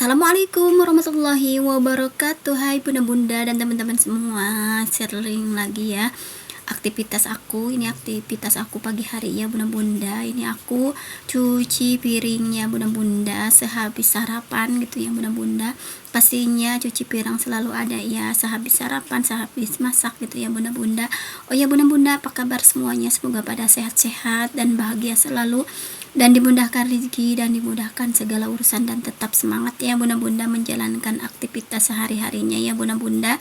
Assalamualaikum warahmatullahi wabarakatuh. Hai bunda-bunda dan teman-teman semua, sharing lagi ya aktivitas aku. Ini aktivitas aku pagi hari ya bunda-bunda. Ini aku cuci piringnya bunda-bunda sehabis sarapan gitu ya bunda-bunda. Pastinya cuci piring selalu ada ya sehabis sarapan, sehabis masak gitu ya bunda-bunda. Oh ya bunda-bunda, apa kabar semuanya? Semoga pada sehat-sehat dan bahagia selalu, dan dimudahkan rezeki dan dimudahkan segala urusan, dan tetap semangat ya bunda-bunda menjalankan aktivitas sehari-harinya ya bunda-bunda.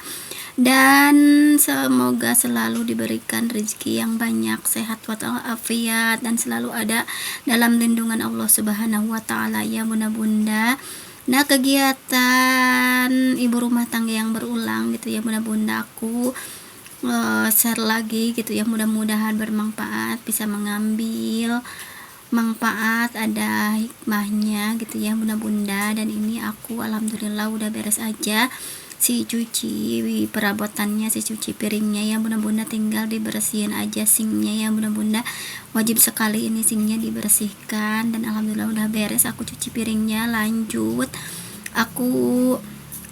Dan semoga selalu diberikan rezeki yang banyak, sehat walafiat, dan selalu ada dalam lindungan Allah Subhanahu wa taala ya bunda-bunda. Nah, kegiatan ibu rumah tangga yang berulang gitu ya bunda-bunda, aku share lagi gitu ya, mudah-mudahan bermanfaat, bisa mengambil manfaat, ada hikmahnya gitu ya bunda-bunda. Dan ini aku alhamdulillah udah beres aja si cuci perabotannya, si cuci piringnya ya bunda-bunda, tinggal dibersihin aja sinknya ya bunda-bunda. Wajib sekali ini sinknya dibersihkan, dan alhamdulillah udah beres aku cuci piringnya. Lanjut aku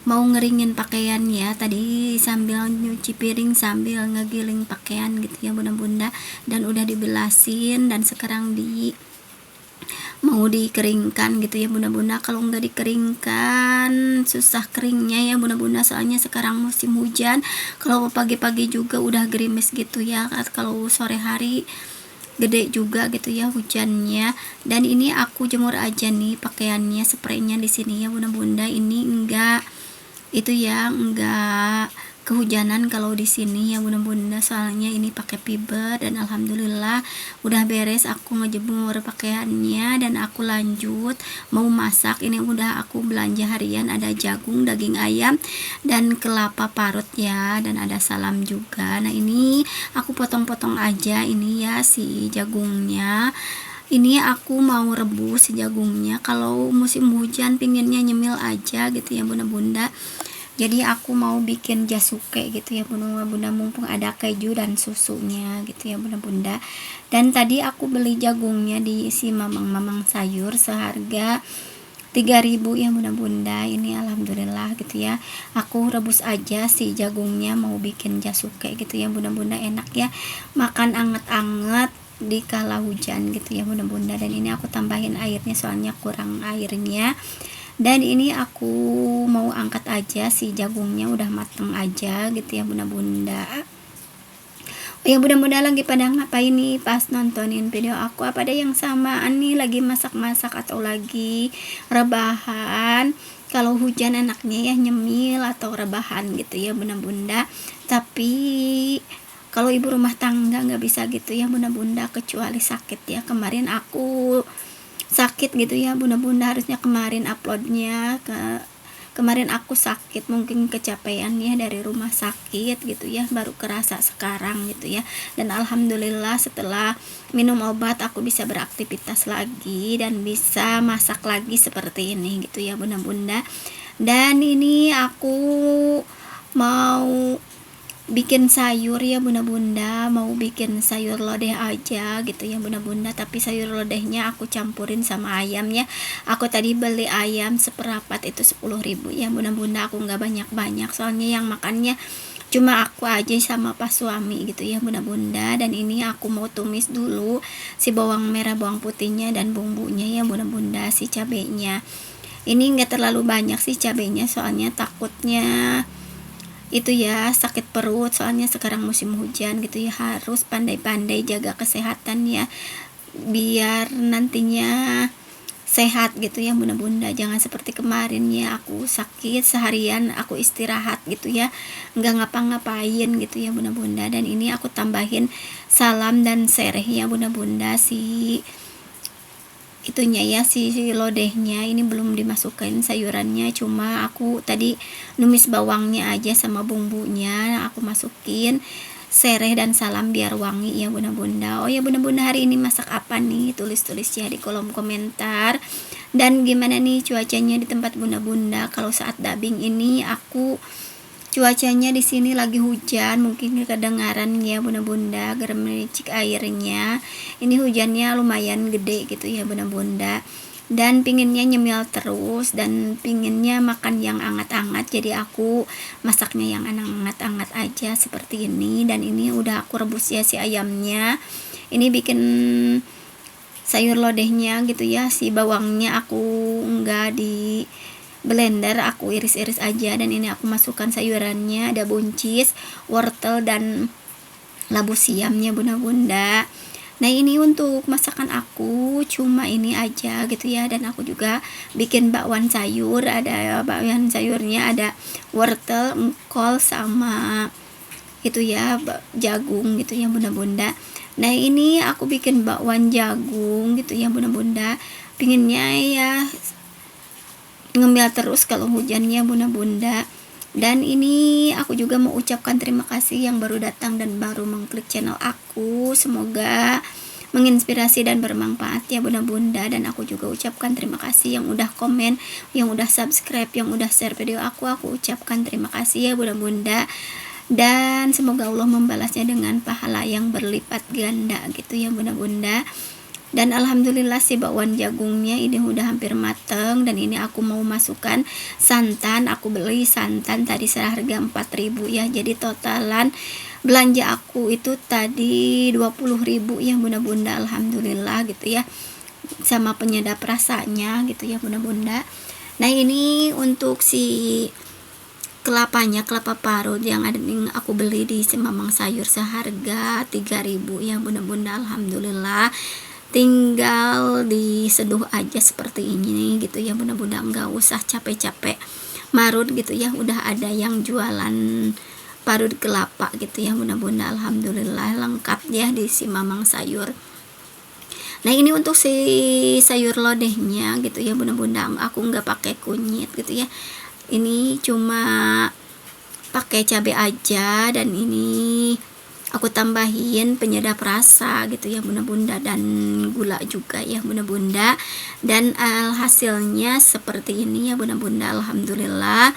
mau ngeringin pakaian ya, tadi sambil nyuci piring sambil ngegiling pakaian gitu ya bunda-bunda, dan udah dibelasin dan sekarang mau dikeringkan gitu ya bunda-bunda. Kalau nggak dikeringkan susah keringnya ya bunda-bunda, soalnya sekarang musim hujan. Kalau pagi-pagi juga udah gerimis gitu ya, kalau sore hari gede juga gitu ya hujannya. Dan ini aku jemur aja nih pakaiannya, spraynya di sini ya bunda-bunda. Ini enggak itu ya, enggak kehujanan kalau di sini ya bunda-bunda, soalnya ini pakai fiber. Dan alhamdulillah udah beres aku ngejemur pakaiannya, dan aku lanjut mau masak. Ini udah aku belanja harian, ada jagung, daging ayam, dan kelapa parut ya, dan ada salam juga. Nah, ini aku potong-potong aja ini ya si jagungnya. Ini aku mau rebus si jagungnya. Kalau musim hujan pinginnya nyemil aja gitu ya bunda-bunda, jadi aku mau bikin jasuke gitu ya bunda-bunda, mumpung ada keju dan susunya gitu ya bunda-bunda. Dan tadi aku beli jagungnya di si mamang-mamang sayur seharga 3.000 ya bunda-bunda. Ini alhamdulillah gitu ya, aku rebus aja si jagungnya, mau bikin jasuke gitu ya bunda-bunda. Enak ya makan anget-anget di kala hujan gitu ya bunda-bunda. Dan ini aku tambahin airnya soalnya kurang airnya. Dan ini aku mau angkat aja si jagungnya, udah mateng aja gitu ya bunda-bunda. Oh ya bunda-bunda, lagi pada ngapain nih pas nontonin video aku? Apa ada yang samaan nih, lagi masak-masak atau lagi rebahan? Kalau hujan enaknya ya nyemil atau rebahan gitu ya bunda-bunda. Tapi kalau ibu rumah tangga nggak bisa gitu ya bunda-bunda, kecuali sakit ya. Kemarin aku sakit gitu ya bunda-bunda, harusnya kemarin uploadnya kemarin aku sakit, mungkin kecapean ya dari rumah sakit gitu ya, baru kerasa sekarang gitu ya. Dan alhamdulillah setelah minum obat aku bisa beraktivitas lagi dan bisa masak lagi seperti ini gitu ya bunda-bunda. Dan ini aku mau bikin sayur ya bunda-bunda, mau bikin sayur lodeh aja gitu ya bunda-bunda. Tapi sayur lodehnya aku campurin sama ayamnya. Aku tadi beli ayam seperapat itu 10.000 ya bunda-bunda. Aku nggak banyak-banyak soalnya yang makannya cuma aku aja sama pas suami gitu ya bunda-bunda. Dan ini aku mau tumis dulu si bawang merah, bawang putihnya, dan bumbunya ya bunda-bunda, si cabenya. Ini nggak terlalu banyak sih cabenya, soalnya takutnya itu ya sakit perut, soalnya sekarang musim hujan gitu ya, harus pandai-pandai jaga kesehatan ya biar nantinya sehat gitu ya bunda-bunda. Jangan seperti kemarin ya, aku sakit seharian aku istirahat gitu ya, nggak ngapa-ngapain gitu ya bunda-bunda. Dan ini aku tambahin salam dan sereh ya bunda-bunda, si itunya ya, si lodehnya ini belum dimasukin sayurannya, cuma aku tadi numis bawangnya aja sama bumbunya. Aku masukin sereh dan salam biar wangi ya bunda-bunda. Oh ya bunda-bunda, hari ini masak apa nih? Tulis-tulis ya di kolom komentar. Dan gimana nih cuacanya di tempat bunda-bunda? Kalau saat dubbing ini aku cuacanya di sini lagi hujan, mungkin kedengaran ya bunda-bunda gemericik airnya. Ini hujannya lumayan gede gitu ya bunda-bunda. dan pinginnya nyemil terus dan pinginnya makan yang hangat-hangat, jadi aku masaknya yang hangat-hangat aja seperti ini. Dan ini udah aku rebus ya si ayamnya. Ini bikin sayur lodehnya gitu ya, si bawangnya aku enggak di blender, aku iris-iris aja. Dan ini aku masukkan sayurannya, ada buncis, wortel, dan labu siamnya bunda-bunda. Nah ini untuk masakan aku cuma ini aja gitu ya. Dan aku juga bikin bakwan sayur, ada bakwan sayurnya ada wortel, engkol, sama itu ya jagung gitu ya bunda-bunda. Nah ini aku bikin bakwan jagung gitu ya bunda-bunda, pinginnya ya ngemil terus kalau hujannya bunda-bunda. Dan ini aku juga mau ucapkan terima kasih yang baru datang dan baru mengklik channel aku, semoga menginspirasi dan bermanfaat ya bunda-bunda. Dan aku juga ucapkan terima kasih yang udah komen, yang udah subscribe, yang udah share video aku ucapkan terima kasih ya bunda-bunda. Dan semoga Allah membalasnya dengan pahala yang berlipat ganda gitu ya bunda-bunda. Dan alhamdulillah si bakwan jagungnya ini udah hampir mateng. Dan ini aku mau masukkan santan, aku beli santan tadi seharga 4.000 ya, jadi totalan belanja aku itu tadi 20.000 ya bunda-bunda, alhamdulillah gitu ya, sama penyedap rasanya gitu ya bunda-bunda. Nah ini untuk si kelapanya, kelapa parut yang ada yang aku beli di Mamang Sayur seharga 3.000 ya bunda-bunda, alhamdulillah. Tinggal diseduh aja seperti ini gitu ya bunda-bunda, nggak usah capek-capek marut gitu ya, udah ada yang jualan parut kelapa gitu ya bunda-bunda, alhamdulillah lengkap ya di si Mamang Sayur. Nah ini untuk si sayur lodehnya gitu ya bunda-bunda, aku nggak pakai kunyit gitu ya, ini cuma pakai cabai aja. Dan ini aku tambahin penyedap rasa gitu ya bunda-bunda, dan gula juga ya bunda-bunda. Dan hasilnya seperti ini ya bunda-bunda, alhamdulillah.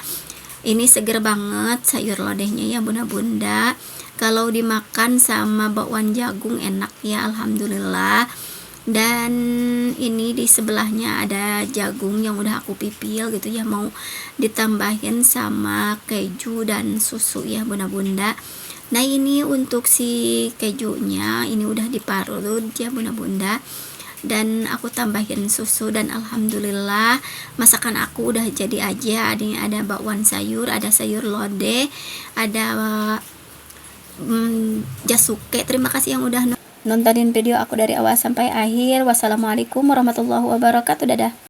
Ini seger banget sayur lodehnya ya bunda-bunda, kalau dimakan sama bakwan jagung enak ya, alhamdulillah. Dan ini di sebelahnya ada jagung yang udah aku pipil gitu ya, mau ditambahin sama keju dan susu ya bunda-bunda. Nah ini untuk si kejunya ini udah diparut ya bunda-bunda, dan aku tambahin susu. Dan alhamdulillah masakan aku udah jadi aja. Ada bakwan sayur, ada sayur lodeh, ada jasuke. Terima kasih yang udah nontonin video aku dari awal sampai akhir. Wassalamualaikum warahmatullahi wabarakatuh. Dadah.